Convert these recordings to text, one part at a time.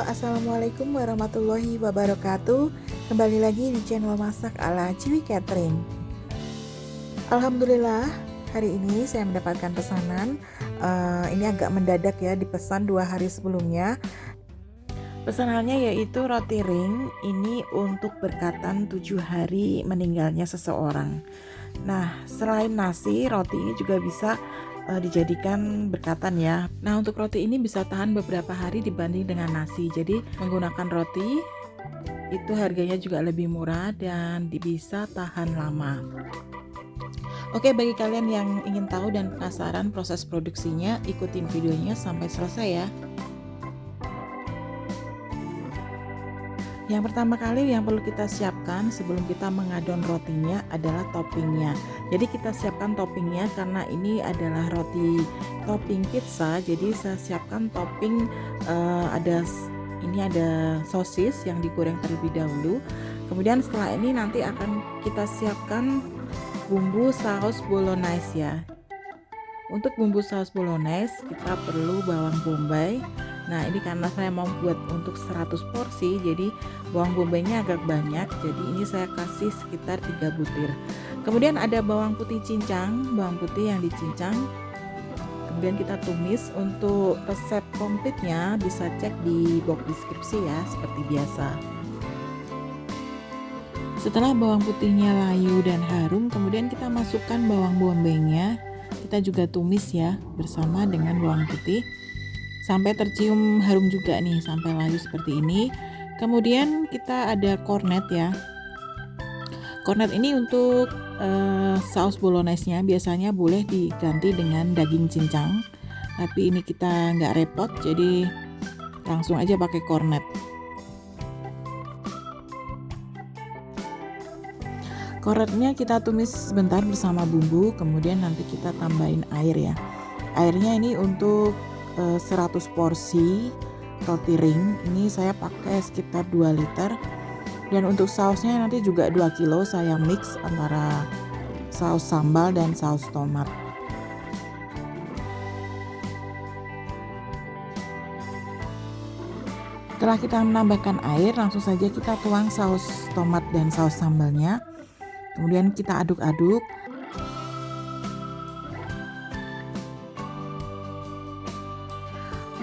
Assalamualaikum warahmatullahi wabarakatuh. Kembali lagi di channel Masak ala Ciwi Catering. Alhamdulillah, hari ini saya mendapatkan pesanan. Ini agak mendadak ya, dipesan 2 hari sebelumnya. Pesanannya yaitu roti ring, ini untuk berkatan 7 hari meninggalnya seseorang. Nah, selain nasi, roti ini juga bisa dijadikan berkatan ya. Nah, untuk roti ini bisa tahan beberapa hari dibanding dengan nasi. Jadi menggunakan roti itu harganya juga lebih murah dan bisa tahan lama. Oke, bagi kalian yang ingin tahu dan penasaran proses produksinya, ikutin videonya sampai selesai ya. Yang pertama kali yang perlu kita siapkan sebelum kita mengadon rotinya adalah toppingnya. Jadi kita siapkan toppingnya karena ini adalah roti topping pizza. Jadi saya siapkan topping ada sosis yang digoreng terlebih dahulu. Kemudian setelah ini nanti akan kita siapkan bumbu saus bolognese ya. Untuk bumbu saus bolognese kita perlu bawang bombay. Nah, ini karena saya mau buat untuk 100 porsi, jadi bawang bombaynya agak banyak, jadi ini saya kasih sekitar 3 butir. Kemudian ada bawang putih cincang, bawang putih yang dicincang. Kemudian kita tumis. Untuk resep komplitnya bisa cek di box deskripsi ya, seperti biasa. Setelah bawang putihnya layu dan harum, kemudian kita masukkan bawang bombaynya. Kita juga tumis ya, bersama dengan bawang putih. Sampai tercium harum juga nih, sampai layu seperti ini. Kemudian kita ada kornet ya. Kornet ini untuk saus bolognese-nya biasanya boleh diganti dengan daging cincang. Tapi ini kita nggak repot, jadi langsung aja pakai kornet. Kornetnya kita tumis sebentar bersama bumbu, kemudian nanti kita tambahin air ya. Airnya ini untuk 100 porsi roti ring, ini saya pakai sekitar 2 liter. Dan untuk sausnya nanti juga 2 kilo saya mix antara saus sambal dan saus tomat. Setelah kita menambahkan air, langsung saja kita tuang saus tomat dan saus sambalnya. Kemudian kita aduk-aduk.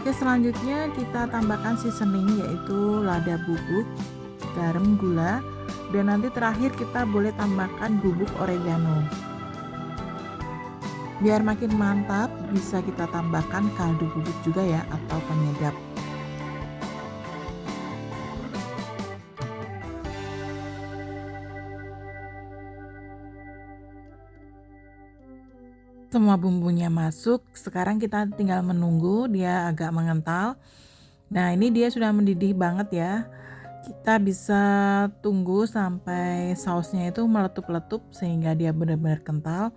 Oke, selanjutnya kita tambahkan seasoning yaitu lada bubuk, garam, gula, dan nanti terakhir kita boleh tambahkan bubuk oregano. Biar makin mantap, bisa kita tambahkan kaldu bubuk juga ya, atau penyedap. Semua bumbunya masuk, sekarang kita tinggal menunggu dia agak mengental. Nah, ini dia sudah mendidih banget ya. Kita bisa tunggu sampai sausnya itu meletup-letup sehingga dia benar-benar kental.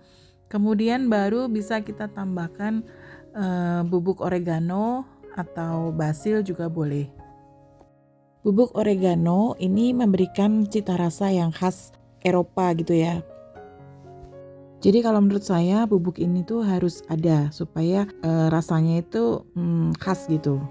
Kemudian baru bisa kita tambahkan bubuk oregano atau basil juga boleh. Bubuk oregano ini memberikan cita rasa yang khas Eropa gitu ya. Jadi kalau menurut saya bubuk ini tuh harus ada supaya rasanya itu khas gitu.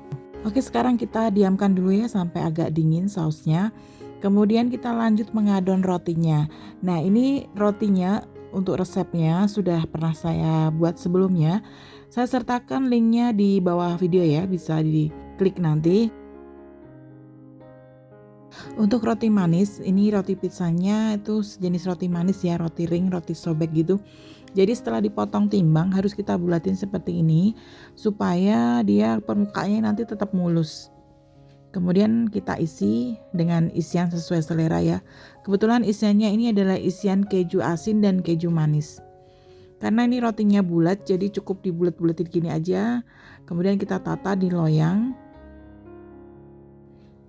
Oke, sekarang kita diamkan dulu ya sampai agak dingin sausnya. Kemudian kita lanjut mengadon rotinya. Nah, ini rotinya untuk resepnya sudah pernah saya buat sebelumnya. Saya sertakan linknya di bawah video ya, bisa diklik nanti. Untuk roti manis, ini roti pizzanya itu sejenis roti manis ya, roti ring, roti sobek gitu. Jadi setelah dipotong timbang harus kita bulatin seperti ini supaya dia permukaannya nanti tetap mulus. Kemudian kita isi dengan isian sesuai selera ya. Kebetulan isiannya ini adalah isian keju asin dan keju manis. Karena ini rotinya bulat, jadi cukup dibulet-buletin gini aja. Kemudian kita tata di loyang.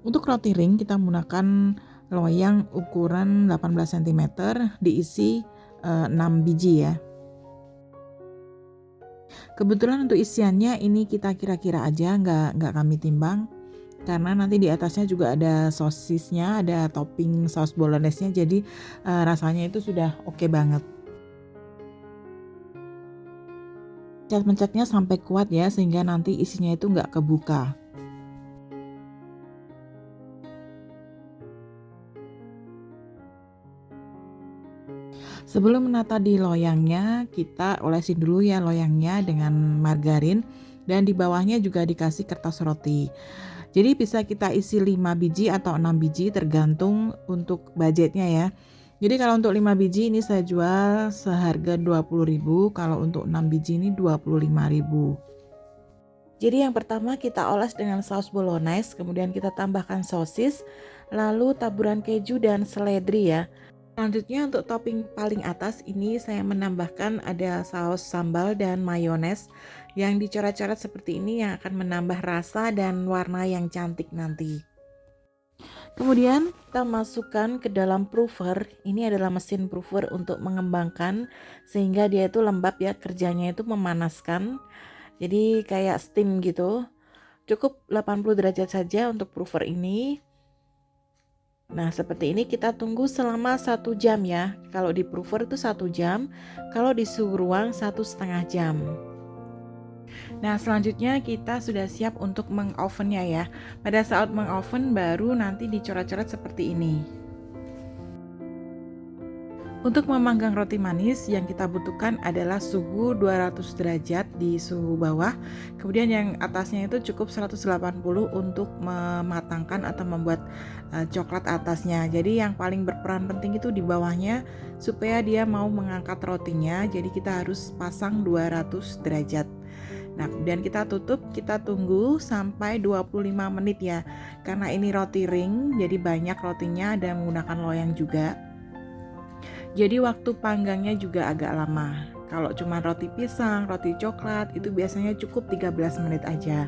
Untuk roti ring kita menggunakan loyang ukuran 18 cm diisi 6 biji ya. Kebetulan untuk isiannya ini kita kira-kira aja, nggak kami timbang. Karena nanti di atasnya juga ada sosisnya, ada topping saus bolognese-nya, jadi rasanya itu sudah oke banget. Pencet-pencetnya sampai kuat ya, sehingga nanti isinya itu nggak kebuka. Sebelum menata di loyangnya, kita olesin dulu ya loyangnya dengan margarin dan di bawahnya juga dikasih kertas roti. Jadi bisa kita isi 5 biji atau 6 biji tergantung untuk budgetnya ya. Jadi kalau untuk 5 biji ini saya jual seharga 20.000, kalau untuk 6 biji ini 25.000. Jadi yang pertama kita oles dengan saus bolognese, kemudian kita tambahkan sosis, lalu taburan keju dan seledri ya. Selanjutnya untuk topping paling atas ini saya menambahkan ada saus sambal dan mayones yang dicoret-coret seperti ini yang akan menambah rasa dan warna yang cantik nanti. Kemudian kita masukkan ke dalam proofer. Ini adalah mesin proofer untuk mengembangkan sehingga dia itu lembab ya, kerjanya itu memanaskan. Jadi kayak steam gitu. Cukup 80 derajat saja untuk proofer ini. Nah seperti ini kita tunggu selama 1 jam ya. Kalau di proofer itu 1 jam, kalau di suhu ruang 1,5 jam. Nah selanjutnya kita sudah siap untuk mengovennya ya. Pada saat mengoven baru nanti dicoret-coret seperti ini. Untuk memanggang roti manis yang kita butuhkan adalah suhu 200 derajat di suhu bawah. Kemudian yang atasnya itu cukup 180 untuk mematangkan atau membuat coklat atasnya. Jadi yang paling berperan penting itu di bawahnya supaya dia mau mengangkat rotinya. Jadi kita harus pasang 200 derajat. Nah, kemudian kita tutup, kita tunggu sampai 25 menit ya. Karena ini roti ring, jadi banyak rotinya dan menggunakan loyang juga. Jadi waktu panggangnya juga agak lama. Kalau cuma roti pisang, roti coklat itu biasanya cukup 13 menit aja.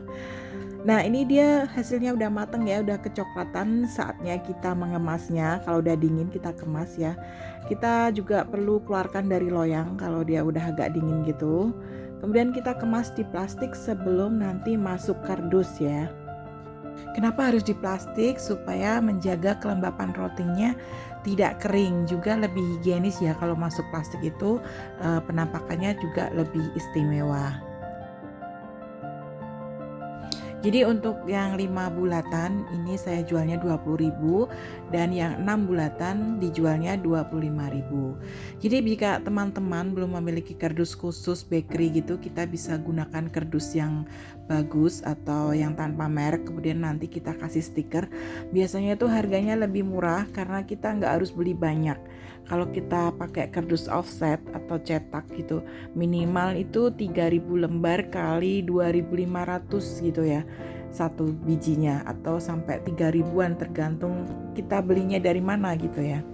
Nah ini dia hasilnya udah mateng ya, udah kecoklatan, saatnya kita mengemasnya. Kalau udah dingin kita kemas ya. Kita juga perlu keluarkan dari loyang kalau dia udah agak dingin gitu. Kemudian kita kemas di plastik sebelum nanti masuk kardus ya. Kenapa harus di plastik? Supaya menjaga kelembapan rotinya tidak kering, juga lebih higienis ya kalau masuk plastik itu, penampakannya juga lebih istimewa. Jadi untuk yang 5 bulatan ini saya jualnya 20.000 dan yang 6 bulatan dijualnya 25.000. Jadi jika teman-teman belum memiliki kardus khusus bakery gitu, kita bisa gunakan kardus yang bagus atau yang tanpa merek, kemudian nanti kita kasih stiker. Biasanya itu harganya lebih murah karena kita nggak harus beli banyak. Kalau kita pakai kardus offset atau cetak gitu, minimal itu 3.000 lembar kali 2.500 gitu ya, satu bijinya, atau sampai 3.000-an tergantung kita belinya dari mana gitu ya.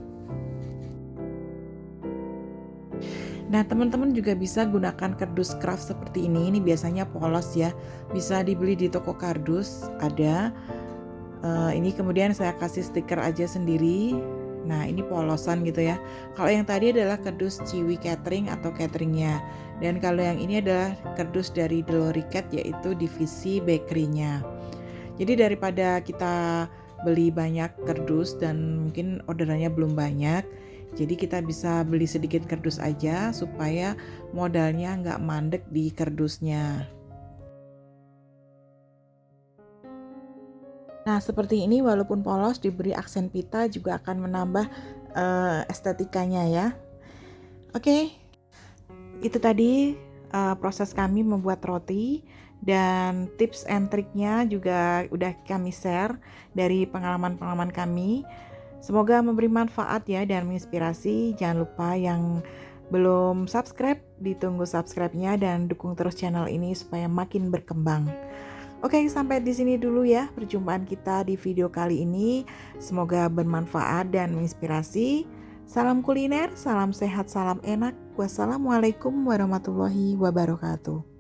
Nah teman-teman juga bisa gunakan kardus craft seperti ini biasanya polos ya, bisa dibeli di toko kardus ada. Ini kemudian saya kasih stiker aja sendiri. Nah ini polosan gitu ya. Kalau yang tadi adalah kardus Ciwi Catering atau cateringnya, dan kalau yang ini adalah kardus dari Deloricat yaitu divisi bakerynya. Jadi daripada kita beli banyak kardus dan mungkin orderannya belum banyak, jadi kita bisa beli sedikit kardus aja supaya modalnya nggak mandek di kardusnya. Nah seperti ini, walaupun polos diberi aksen pita juga akan menambah estetikanya ya. Oke, itu tadi proses kami membuat roti, dan tips and triknya juga udah kami share dari pengalaman-pengalaman kami. Semoga memberi manfaat ya dan menginspirasi. Jangan lupa yang belum subscribe, ditunggu subscribe-nya dan dukung terus channel ini supaya makin berkembang. Oke, sampai di sini dulu ya perjumpaan kita di video kali ini. Semoga bermanfaat dan menginspirasi. Salam kuliner, salam sehat, salam enak. Wassalamualaikum warahmatullahi wabarakatuh.